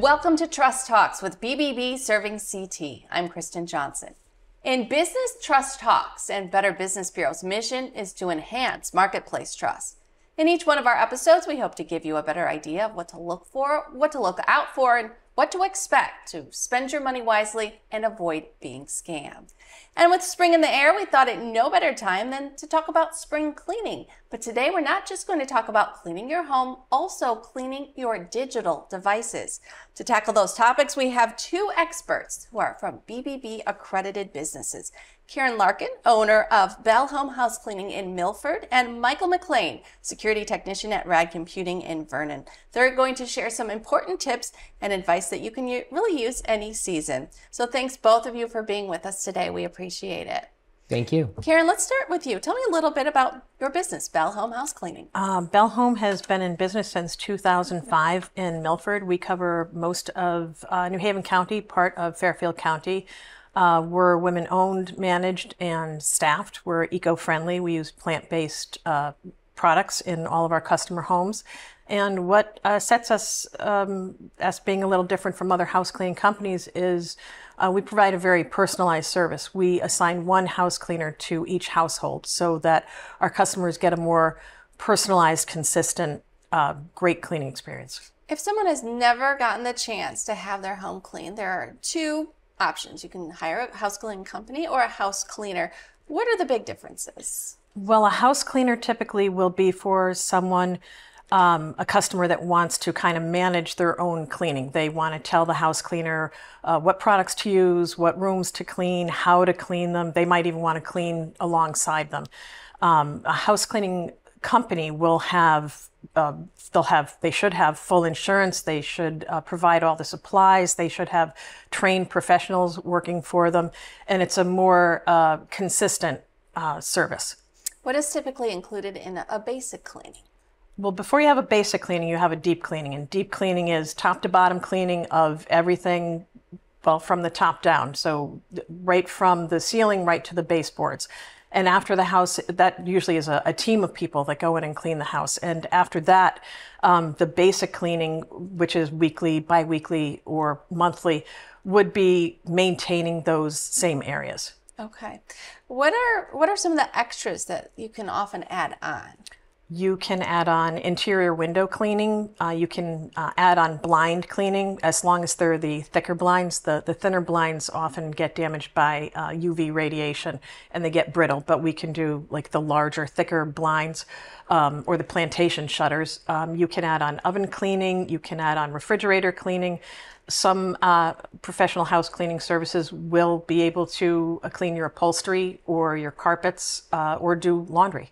Welcome to Trust Talks with BBB Serving CT. I'm Kristen Johnson. In business, Trust Talks and Better Business Bureau's mission is to enhance marketplace trust. In each one of our episodes, we hope to give you a better idea of what to look for, what to look out for, and what to expect to spend your money wisely and avoid being scammed. And with spring in the air, we thought it no better time than to talk about spring cleaning. But today we're not just going to talk about cleaning your home, also cleaning your digital devices. To tackle those topics, we have two experts who are from BBB accredited businesses. Karen Larkin, owner of Bell Home House Cleaning in Milford, and Michael McLean, security technician at Rad Computing in Vernon. They're going to share some important tips and advice that you can really use any season. So thanks both of you for being with us today. We appreciate it. Thank you. Karen, let's start with you. Tell me a little bit about your business, Bell Home House Cleaning. Bell Home has been in business since 2005 in Milford. We cover most of New Haven County, part of Fairfield County. We're women-owned, managed, and staffed. We're eco-friendly. We use plant-based products in all of our customer homes. And what sets us as being a little different from other house cleaning companies is we provide a very personalized service. We assign one house cleaner to each household so that our customers get a more personalized, consistent, great cleaning experience. If someone has never gotten the chance to have their home cleaned, there are two options. You can hire a house cleaning company or a house cleaner. What are the big differences? Well, a house cleaner typically will be for someone, a customer that wants to kind of manage their own cleaning. They want to tell the house cleaner what products to use, what rooms to clean, how to clean them. They might even want to clean alongside them. A house cleaning company will have they should have full insurance. They should provide all the supplies. They should have trained professionals working for them, and it's a more consistent service. What is typically included in a basic cleaning? Well, before you have a basic cleaning, you have a deep cleaning, and deep cleaning is top to bottom cleaning of everything, well, from the top down. So right from the ceiling right to the baseboards. And after the house, that usually is a team of people that go in and clean the house. And after that, the basic cleaning, which is weekly, biweekly, or monthly, would be maintaining those same areas. Okay. What are some of the extras that you can often add on? You can add on interior window cleaning. You can add on blind cleaning as long as they're the thicker blinds. The thinner blinds often get damaged by UV radiation and they get brittle, but we can do like the larger, thicker blinds or the plantation shutters. You can add on oven cleaning. You can add on refrigerator cleaning. Some professional house cleaning services will be able to clean your upholstery or your carpets or do laundry.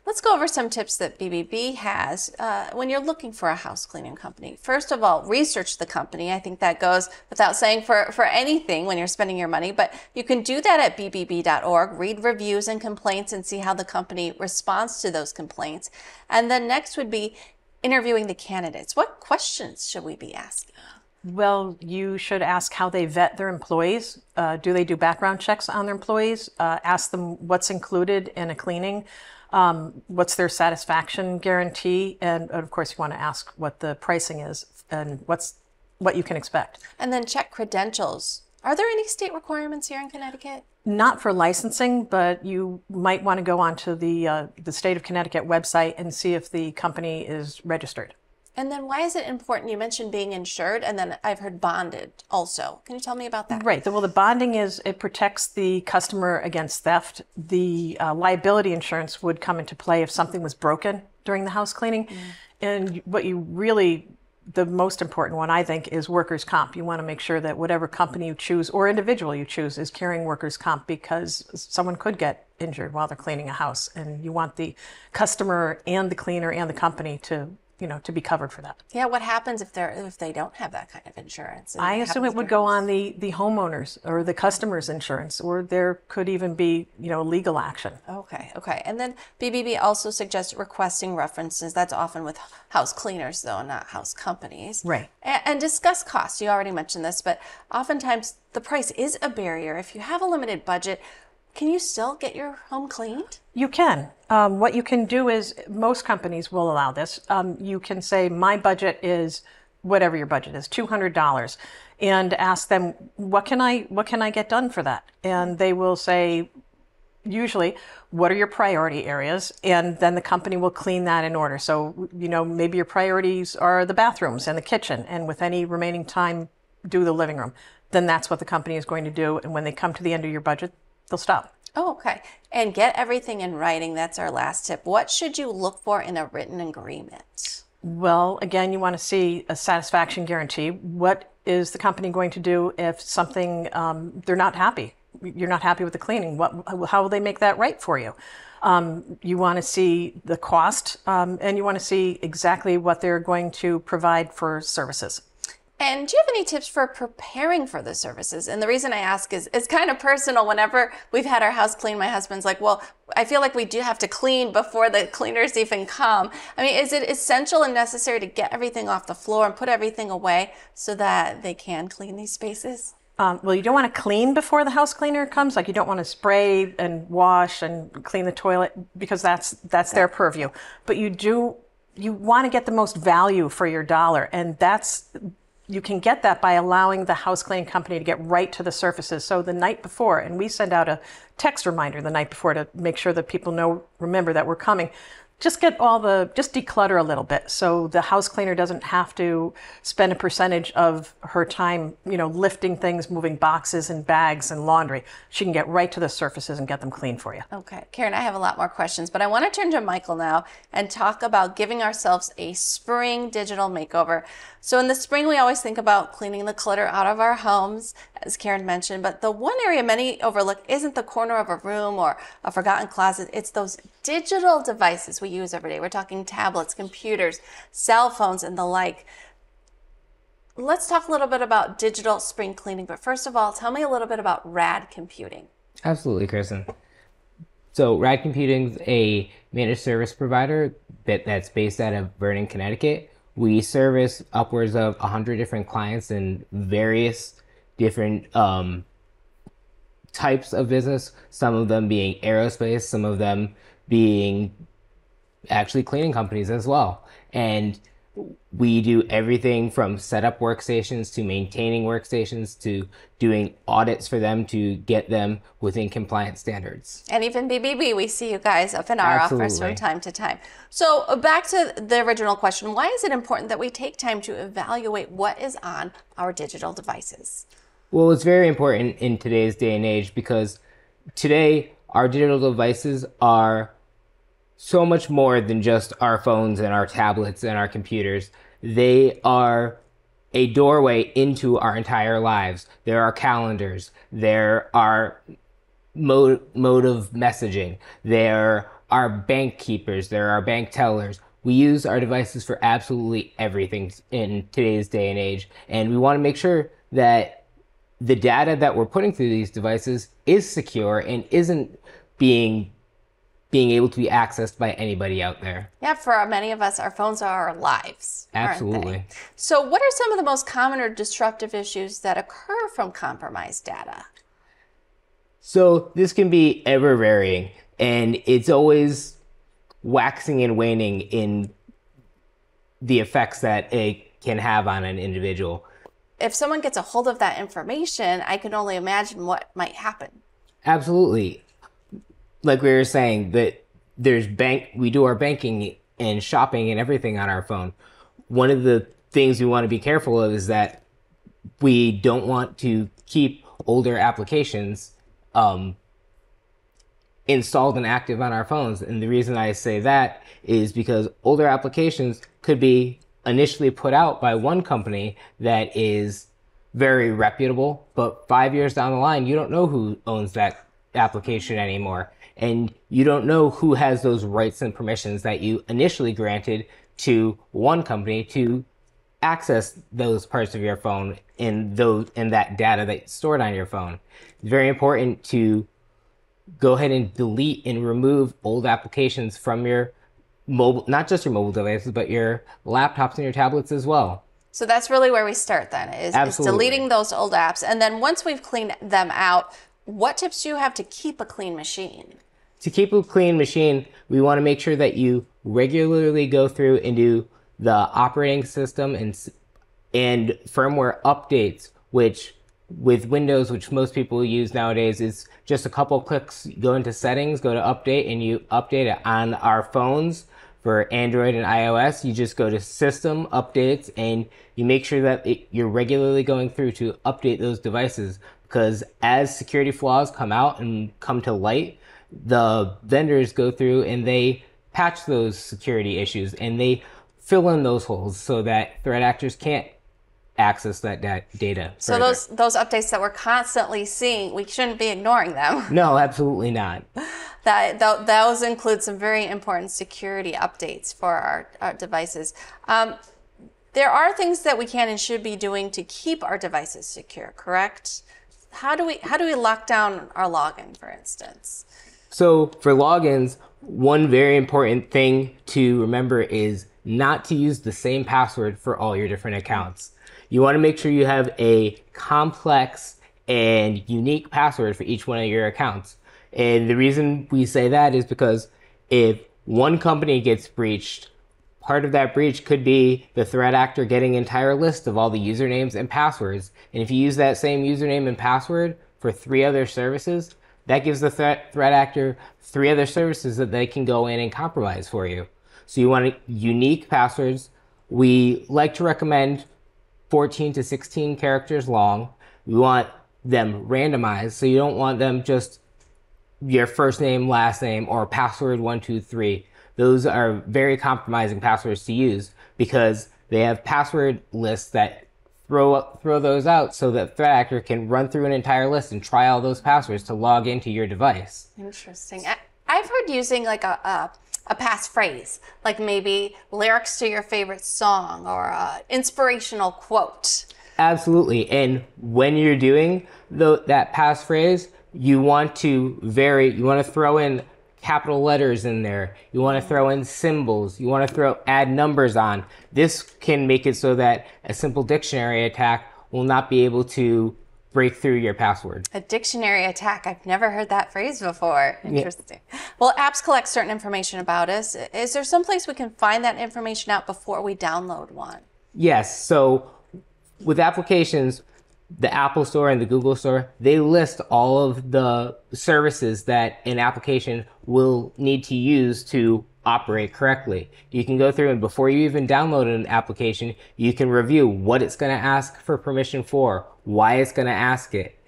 Let's go over some tips that BBB has when you're looking for a house cleaning company. First of all, research the company. I think that goes without saying for anything when you're spending your money, but you can do that at bbb.org, read reviews and complaints and see how the company responds to those complaints. And then next would be interviewing the candidates. What questions should we be asking? Well, you should ask how they vet their employees. Do they do background checks on their employees? Ask them what's included in a cleaning. What's their satisfaction guarantee? And of course, you want to ask what the pricing is and what you can expect. And then check credentials. Are there any state requirements here in Connecticut? Not for licensing, but you might want to go onto the state of Connecticut website and see if the company is registered. And then why is it important? You mentioned being insured, and then I've heard bonded also. Can you tell me about that? Right. Well, the bonding it protects the customer against theft. The liability insurance would come into play if something was broken during the house cleaning. And the most important one, I think, is workers' comp. You want to make sure that whatever company you choose or individual you choose is carrying workers' comp because someone could get injured while they're cleaning a house. And you want the customer and the cleaner and the company to be covered for that. Yeah, what happens if they don't have that kind of insurance? I assume it would go on the homeowners or the customer's insurance, or there could even be, legal action. Okay. And then BBB also suggests requesting references. That's often with house cleaners, though, not house companies. Right. And discuss costs. You already mentioned this, but oftentimes the price is a barrier. If you have a limited budget, can you still get your home cleaned? You can. What you can do is, most companies will allow this. You can say, my budget is whatever your budget is, $200, and ask them, what can I get done for that? And they will say, usually, what are your priority areas? And then the company will clean that in order. So, maybe your priorities are the bathrooms and the kitchen, and with any remaining time, do the living room. Then that's what the company is going to do. And when they come to the end of your budget, they'll stop. Oh, okay. And get everything in writing. That's our last tip. What should you look for in a written agreement? Well, again, you want to see a satisfaction guarantee. What is the company going to do if something, they're not happy? You're not happy with the cleaning. How will they make that right for you? You want to see the cost, and you want to see exactly what they're going to provide for services. And do you have any tips for preparing for the services? And the reason I ask is it's kind of personal. Whenever we've had our house cleaned, my husband's like, well, I feel like we do have to clean before the cleaners even come. I mean, is it essential and necessary to get everything off the floor and put everything away so that they can clean these spaces? Well, you don't want to clean before the house cleaner comes. Like, you don't want to spray and wash and clean the toilet, because that's their purview. But you want to get the most value for your dollar, and you can get that by allowing the house cleaning company to get right to the surfaces. So the night before, and we send out a text reminder the night before to make sure that people remember that we're coming. Just declutter a little bit, so the house cleaner doesn't have to spend a percentage of her time, lifting things, moving boxes and bags and laundry. She can get right to the surfaces and get them clean for you. Okay, Karen, I have a lot more questions, but I want to turn to Michael now and talk about giving ourselves a spring digital makeover. So in the spring, we always think about cleaning the clutter out of our homes, as Karen mentioned, but the one area many overlook isn't the corner of a room or a forgotten closet. It's those digital devices we use every day. We're talking tablets, computers, cell phones, and the like. Let's talk a little bit about digital spring cleaning, but first of all, tell me a little bit about RAD computing. Absolutely, Kristen. So RAD Computing is a managed service provider that's based out of Vernon, Connecticut. We service upwards of 100 different clients in various different types of business, some of them being aerospace, some of them being actually cleaning companies as well. And we do everything from set up workstations to maintaining workstations to doing audits for them to get them within compliance standards. And even BBB, we see you guys up in our office from time to time. So back to the original question, why is it important that we take time to evaluate what is on our digital devices? Well, it's very important in today's day and age because today our digital devices are so much more than just our phones and our tablets and our computers. They are a doorway into our entire lives. There are calendars. There are mode of messaging. There are bank keepers. There are bank tellers. We use our devices for absolutely everything in today's day and age. And we want to make sure that the data that we're putting through these devices is secure and isn't being able to be accessed by anybody out there. Yeah, for many of us, our phones are our lives. Absolutely. So what are some of the most common or disruptive issues that occur from compromised data? So this can be ever varying, and it's always waxing and waning in the effects that it can have on an individual. If someone gets a hold of that information, I can only imagine what might happen. Absolutely. Like we were saying, that we do our banking and shopping and everything on our phone. One of the things we want to be careful of is that we don't want to keep older applications installed and active on our phones. And the reason I say that is because older applications could be initially put out by one company that is very reputable, but 5 years down the line, you don't know who owns that application anymore. And you don't know who has those rights and permissions that you initially granted to one company to access those parts of your phone and that data that's stored on your phone. It's very important to go ahead and delete and remove old applications from your mobile, not just your mobile devices, but your laptops and your tablets as well. So that's really where we start then, is deleting those old apps. And then once we've cleaned them out, what tips do you have to keep a clean machine? To keep a clean machine, we want to make sure that you regularly go through and do the operating system and and firmware updates, which with Windows, which most people use nowadays, is just a couple clicks. You go into settings, go to update, and you update it. On our phones for Android and iOS, you just go to system updates and you make sure that you're regularly going through to update those devices, because as security flaws come out and come to light, the vendors go through and they patch those security issues and they fill in those holes so that threat actors can't access that data so further. those updates that we're constantly seeing, we shouldn't be ignoring them. No, absolutely not. Those include some very important security updates for our devices. There are things that we can and should be doing to keep our devices secure, correct? How do we lock down our login, for instance? So for logins, one very important thing to remember is not to use the same password for all your different accounts. You want to make sure you have a complex and unique password for each one of your accounts. And the reason we say that is because if one company gets breached, part of that breach could be the threat actor getting an entire list of all the usernames and passwords. And if you use that same username and password for 3 other services, that gives the threat actor 3 other services that they can go in and compromise for you. So you want unique passwords. We like to recommend 14 to 16 characters long. We want them randomized, so you don't want them just your first name, last name, or password 123. Those are very compromising passwords to use because they have password lists that throw those out so that threat actor can run through an entire list and try all those passwords to log into your device. Interesting. I've heard using like a passphrase, like maybe lyrics to your favorite song or an inspirational quote. Absolutely. And when you're doing that passphrase, you want to throw in capital letters in there. You want to throw in symbols. You want to add numbers on. This can make it so that a simple dictionary attack will not be able to break through your password. A dictionary attack. I've never heard that phrase before. Interesting. Yeah. Well, apps collect certain information about us. Is there some place we can find that information out before we download one? Yes. So with applications, the Apple Store and the Google Store, they list all of the services that an application will need to use to operate correctly. You can go through and before you even download an application, you can review what it's going to ask for permission for, why it's going to ask it.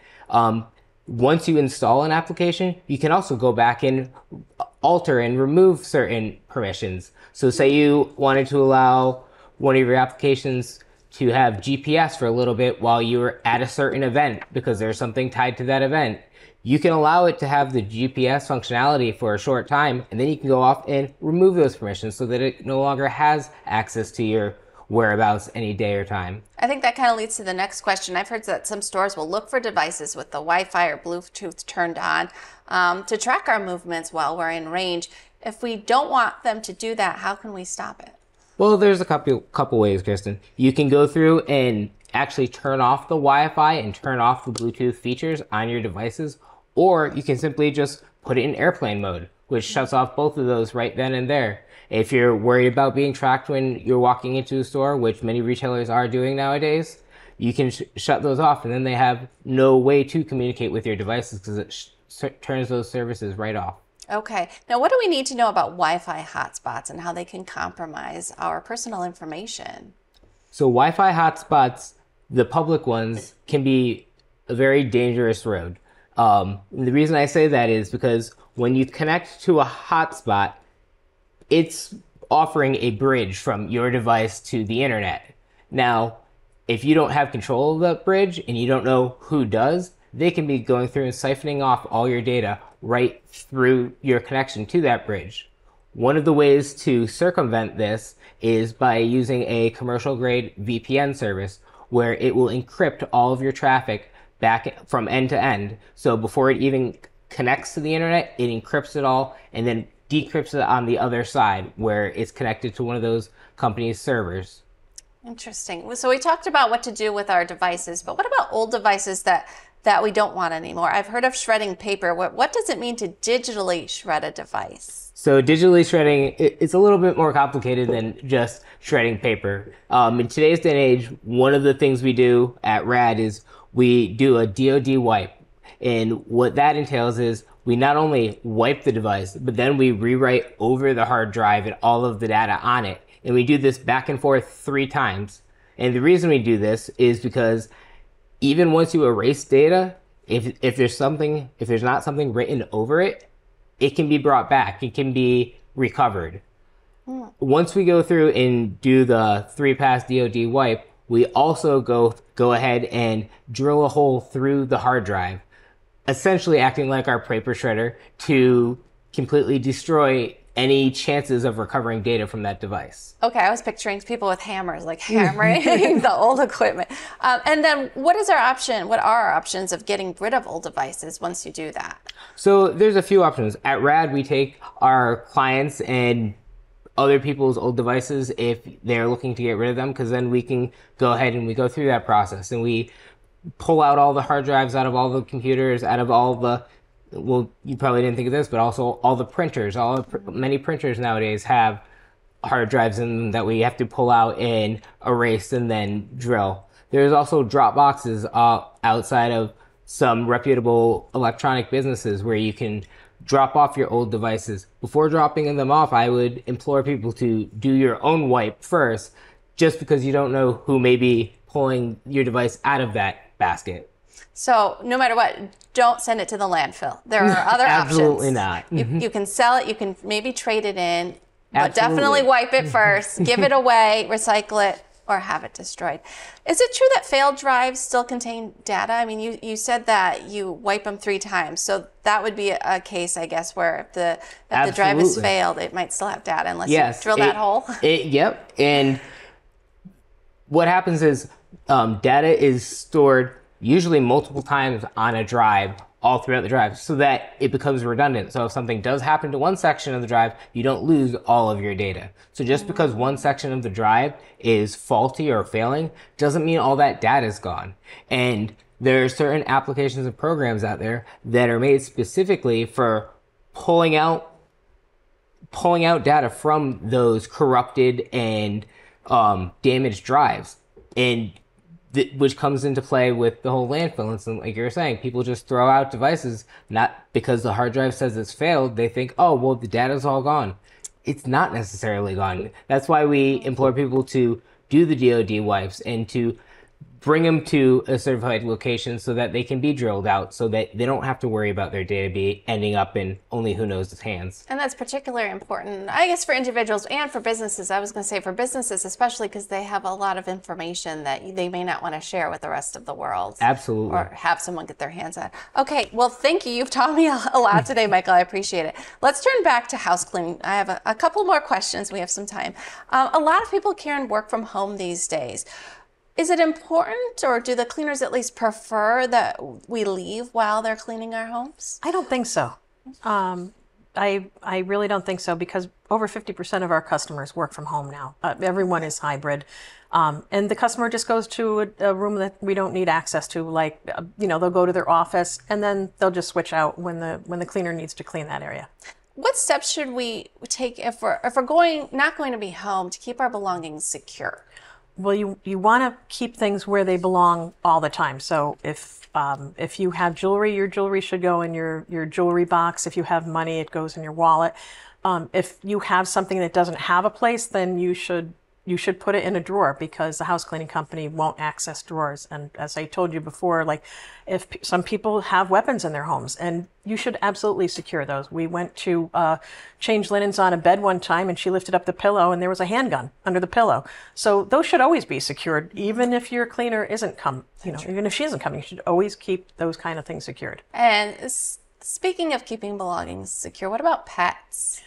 Once you install an application, you can also go back and alter and remove certain permissions. So say you wanted to allow one of your applications to have GPS for a little bit while you were at a certain event because there's something tied to that event. You can allow it to have the GPS functionality for a short time, and then you can go off and remove those permissions so that it no longer has access to your whereabouts any day or time. I think that kind of leads to the next question. I've heard that some stores will look for devices with the Wi-Fi or Bluetooth turned on to track our movements while we're in range. If we don't want them to do that, how can we stop it? Well, there's a couple ways, Kristen. You can go through and actually turn off the Wi-Fi and turn off the Bluetooth features on your devices, or you can simply just put it in airplane mode, which shuts off both of those right then and there. If you're worried about being tracked when you're walking into a store, which many retailers are doing nowadays, you can shut those off, and then they have no way to communicate with your devices because it turns those services right off. Okay. Now, what do we need to know about Wi-Fi hotspots and how they can compromise our personal information? So Wi-Fi hotspots, the public ones, can be a very dangerous road. The reason I say that is because when you connect to a hotspot, it's offering a bridge from your device to the internet. Now, if you don't have control of that bridge and you don't know who does, they can be going through and siphoning off all your data right through your connection to that bridge. One of the ways to circumvent this is by using a commercial grade VPN service where it will encrypt all of your traffic back from end to end. So before it even connects to the internet, it encrypts it all and then decrypts it on the other side where it's connected to one of those companies' servers. Interesting. So we talked about what to do with our devices, but what about old devices that that we don't want anymore? I've heard of shredding paper. What does it mean to digitally shred a device? So digitally shredding, it's a little bit more complicated than just shredding paper. In today's day and age, one of the things we do at RAD is we do a DoD wipe. And what that entails is we not only wipe the device, but then we rewrite over the hard drive and all of the data on it. And we do this back and forth 3 times. And the reason we do this is because even once you erase data, if there's not something written over it, it can be brought back. It can be recovered. Once we go through and do the 3-pass DoD wipe, we also go ahead and drill a hole through the hard drive, essentially acting like our paper shredder to completely destroy any chances of recovering data from that device. Okay, I was picturing people with hammers, like hammering the old equipment. And then what are our options of getting rid of old devices once you do that? So there's a few options. At RAD, we take our clients and other people's old devices if they're looking to get rid of them, because then we can go ahead and we go through that process and we pull out all the hard drives out of all the computers, out of all the, well, you probably didn't think of this, but also all the printers. Many printers nowadays have hard drives in them that we have to pull out and erase and then drill. There's also drop boxes outside of some reputable electronic businesses where you can drop off your old devices. Before dropping them off, I would implore people to do your own wipe first, just because you don't know who may be pulling your device out of that basket. So no matter what, don't send it to the landfill. There are other Absolutely options. Absolutely not. You can sell it, you can maybe trade it in, but Absolutely. definitely wipe it first, give it away, recycle it, or have it destroyed. Is it true that failed drives still contain data? I mean, you said that you wipe them 3 times, so that would be a case, I guess, where if the drive has failed, it might still have data unless you drill that hole. Yep, and what happens is data is stored usually multiple times on a drive, all throughout the drive, so that it becomes redundant. So if something does happen to one section of the drive, you don't lose all of your data. So just because one section of the drive is faulty or failing doesn't mean all that data is gone. And there are certain applications and programs out there that are made specifically for pulling out data from those corrupted and damaged drives, and which comes into play with the whole landfill incident. Like you were saying, people just throw out devices, not because the hard drive says it's failed. They think, oh, well, the data's all gone. It's not necessarily gone. That's why we implore people to do the DoD wipes and to bring them to a certified location so that they can be drilled out, so that they don't have to worry about their data ending up in only who knows his hands. And that's particularly important, I guess, for individuals and for businesses. I was going to say for businesses, especially because they have a lot of information that they may not want to share with the rest of the world. Absolutely. Or have someone get their hands on. Okay, well, thank you. You've taught me a lot today, Michael. I appreciate it. Let's turn back to house cleaning. I have a couple more questions. We have some time. A lot of people, Karen, work from home these days. Is it important, or do the cleaners at least prefer that we leave while they're cleaning our homes? I don't think so. I really don't think so, because over 50% of our customers work from home now. Everyone is hybrid. And the customer just goes to a room that we don't need access to, like, they'll go to their office and then they'll just switch out when the cleaner needs to clean that area. What steps should we take if we're not going to be home to keep our belongings secure? Well, you want to keep things where they belong all the time. So if you have jewelry, your jewelry should go in your jewelry box. If you have money, it goes in your wallet. If you have something that doesn't have a place, then you should put it in a drawer, because the house cleaning company won't access drawers. And as I told you before, like, if some people have weapons in their homes, and you should absolutely secure those. We went to change linens on a bed one time, and she lifted up the pillow and there was a handgun under the pillow. So those should always be secured, even if your cleaner isn't even if she isn't coming, you should always keep those kind of things secured. And speaking of keeping belongings secure, what about pets?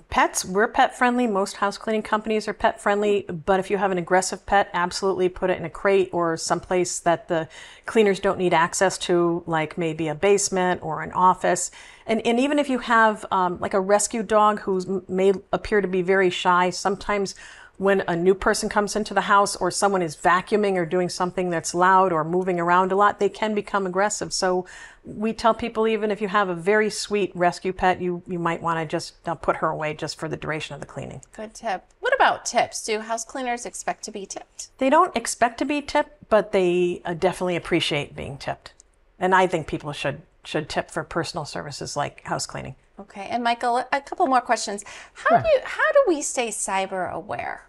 Pets, we're pet friendly. Most house cleaning companies are pet friendly, but if you have an aggressive pet, absolutely put it in a crate or someplace that the cleaners don't need access to, like maybe a basement or an office. And even if you have like a rescue dog who may appear to be very shy, sometimes when a new person comes into the house or someone is vacuuming or doing something that's loud or moving around a lot, they can become aggressive. So we tell people, even if you have a very sweet rescue pet, you might want to just put her away just for the duration of the cleaning. Good tip. What about tips? Do house cleaners expect to be tipped? They don't expect to be tipped, but they definitely appreciate being tipped. And I think people should tip for personal services like house cleaning. Okay. And Michael, a couple more questions. How do we stay cyber aware?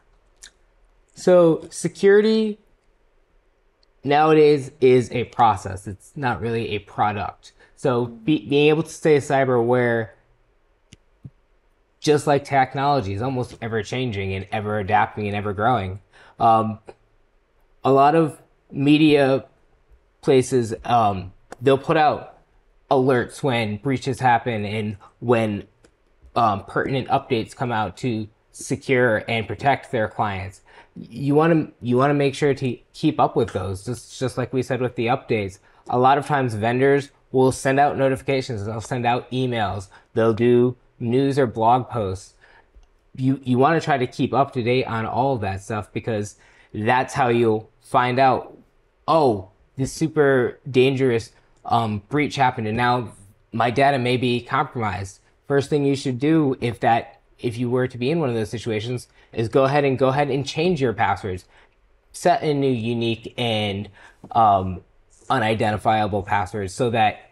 So security nowadays is a process. It's not really a product. So being able to stay cyber aware, just like technology, is almost ever changing and ever adapting and ever growing. A lot of media places, they'll put out alerts when breaches happen and when pertinent updates come out to secure and protect their clients. You want to make sure to keep up with those. Just like we said with the updates, a lot of times vendors will send out notifications. They'll send out emails. They'll do news or blog posts. You want to try to keep up to date on all of that stuff, because that's how you'll find out, oh, this super dangerous breach happened and now my data may be compromised. First thing you should do if you were to be in one of those situations is go ahead and change your passwords. Set a new unique and unidentifiable passwords so that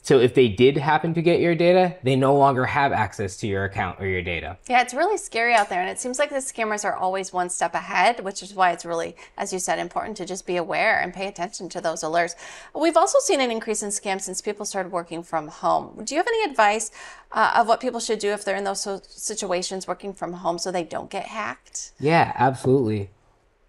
so if they did happen to get your data, they no longer have access to your account or your data. Yeah, it's really scary out there, and it seems like the scammers are always one step ahead, which is why it's really, as you said, important to just be aware and pay attention to those alerts. We've also seen an increase in scams since people started working from home. Do you have any advice of what people should do if they're in those situations working from home so they don't get hacked? Yeah, absolutely.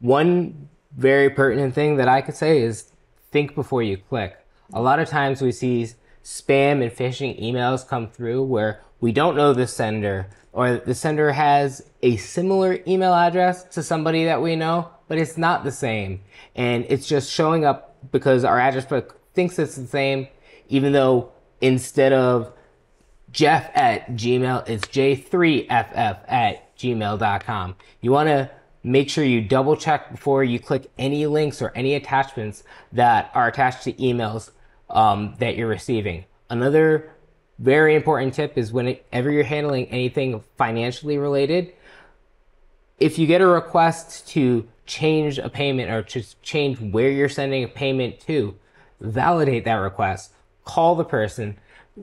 One very pertinent thing that I could say is think before you click. A lot of times we see spam and phishing emails come through where we don't know the sender, or the sender has a similar email address to somebody that we know, but it's not the same. And it's just showing up because our address book thinks it's the same, even though instead of Jeff@gmail, it's J3FF@gmail.com. You want to make sure you double check before you click any links or any attachments that are attached to emails that you're receiving. Another very important tip is whenever you're handling anything financially related, if you get a request to change a payment or to change where you're sending a payment to, validate that request. Call the person.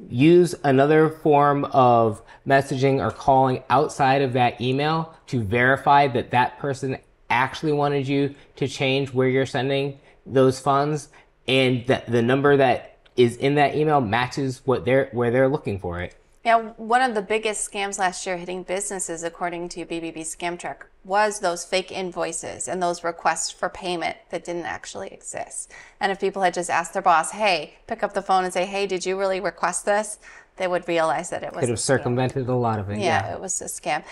Use another form of messaging or calling outside of that email to verify that that person actually wanted you to change where you're sending those funds, and that the number that is in that email matches where they're looking for it. Yeah, one of the biggest scams last year hitting businesses, according to BBB Scam Track, was those fake invoices and those requests for payment that didn't actually exist. And if people had just asked their boss, hey, pick up the phone and say, hey, did you really request this? They would realize that it was could have circumvented a lot of it. Yeah, it was a scam.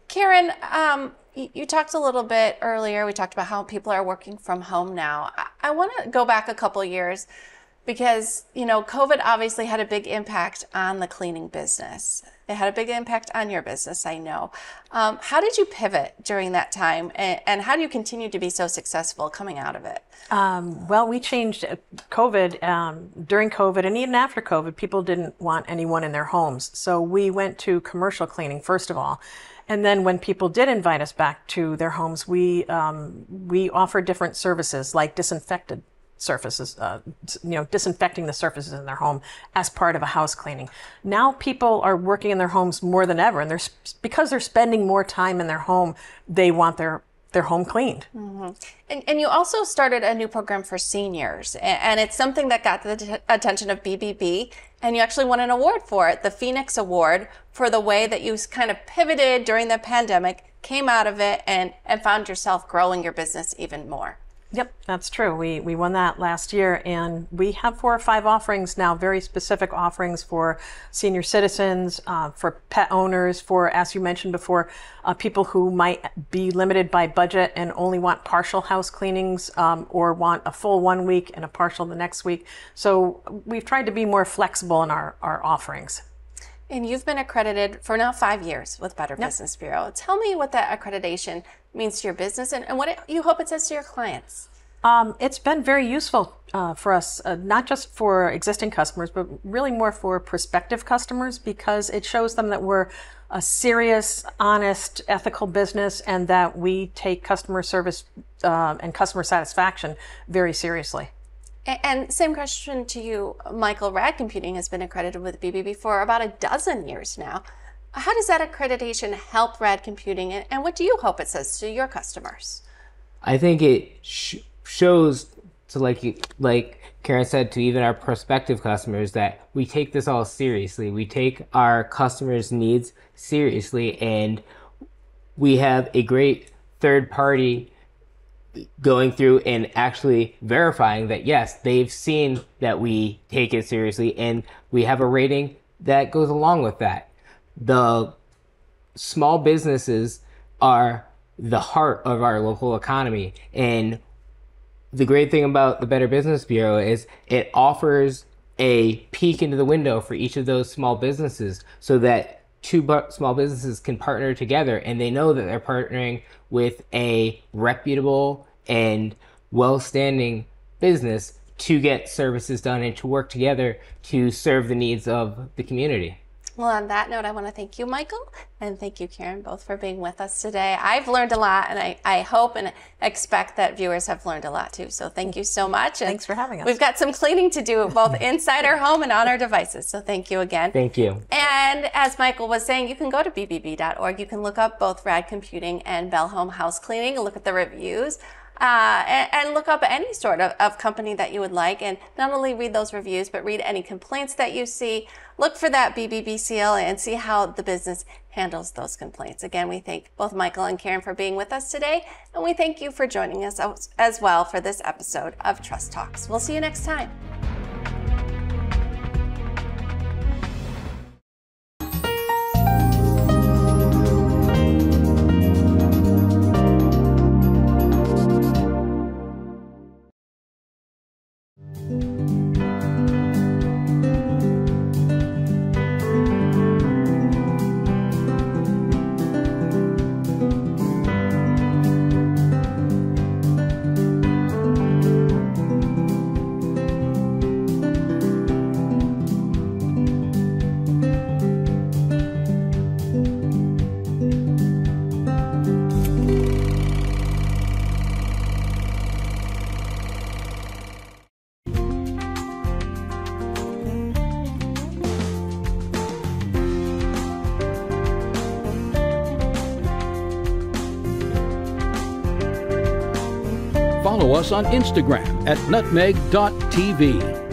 Karen, you talked a little bit earlier. We talked about how people are working from home now. I want to go back a couple years because, COVID obviously had a big impact on the cleaning business. It had a big impact on your business, I know. How did you pivot during that time, and how do you continue to be so successful coming out of it? Well, we changed COVID. During COVID and even after COVID, people didn't want anyone in their homes. So we went to commercial cleaning, first of all. And then when people did invite us back to their homes, we offered different services like disinfected surfaces, disinfecting the surfaces in their home as part of a house cleaning. Now people are working in their homes more than ever, and because they're spending more time in their home, they want their home cleaned. Mm-hmm. And you also started a new program for seniors, and it's something that got the attention of BBB, and you actually won an award for it, the Phoenix Award, for the way that you kind of pivoted during the pandemic, came out of it, and found yourself growing your business even more. Yep, that's true. We won that last year, and we have 4 or 5 offerings now, very specific offerings for senior citizens, for pet owners, for, as you mentioned before, people who might be limited by budget and only want partial house cleanings, or want a full 1 week and a partial the next week. So we've tried to be more flexible in our offerings. And you've been accredited for now 5 years with Better Business Bureau. Tell me what that accreditation means to your business and what you hope it says to your clients. It's been very useful for us, not just for existing customers, but really more for prospective customers, because it shows them that we're a serious, honest, ethical business and that we take customer service and customer satisfaction very seriously. And same question to you, Michael. Rad Computing has been accredited with BBB for about a dozen years now. How does that accreditation help Rad Computing, and what do you hope it says to your customers? I think it shows to, like Karen said, to even our prospective customers that we take this all seriously. We take our customers' needs seriously, and we have a great third party going through and actually verifying that, yes, they've seen that we take it seriously, and we have a rating that goes along with that. The small businesses are the heart of our local economy, and the great thing about the Better Business Bureau is it offers a peek into the window for each of those small businesses so that two small businesses can partner together, and they know that they're partnering with a reputable and well-standing business to get services done and to work together to serve the needs of the community. Well, on that note, I want to thank you, Michael, and thank you, Karen, both for being with us today. I've learned a lot, and I hope and expect that viewers have learned a lot too. So thank you so much. And thanks for having us. We've got some cleaning to do both inside our home and on our devices. So thank you again. Thank you. And as Michael was saying, you can go to bbb.org. You can look up both Rad Computing and Bell Home House Cleaning and look at the reviews. And look up any sort of company that you would like, and not only read those reviews, but read any complaints that you see. Look for that BBB seal and see how the business handles those complaints. Again, we thank both Michael and Karen for being with us today, and we thank you for joining us as well for this episode of Trust Talks. We'll see you next time. Follow us on Instagram at nutmeg.tv.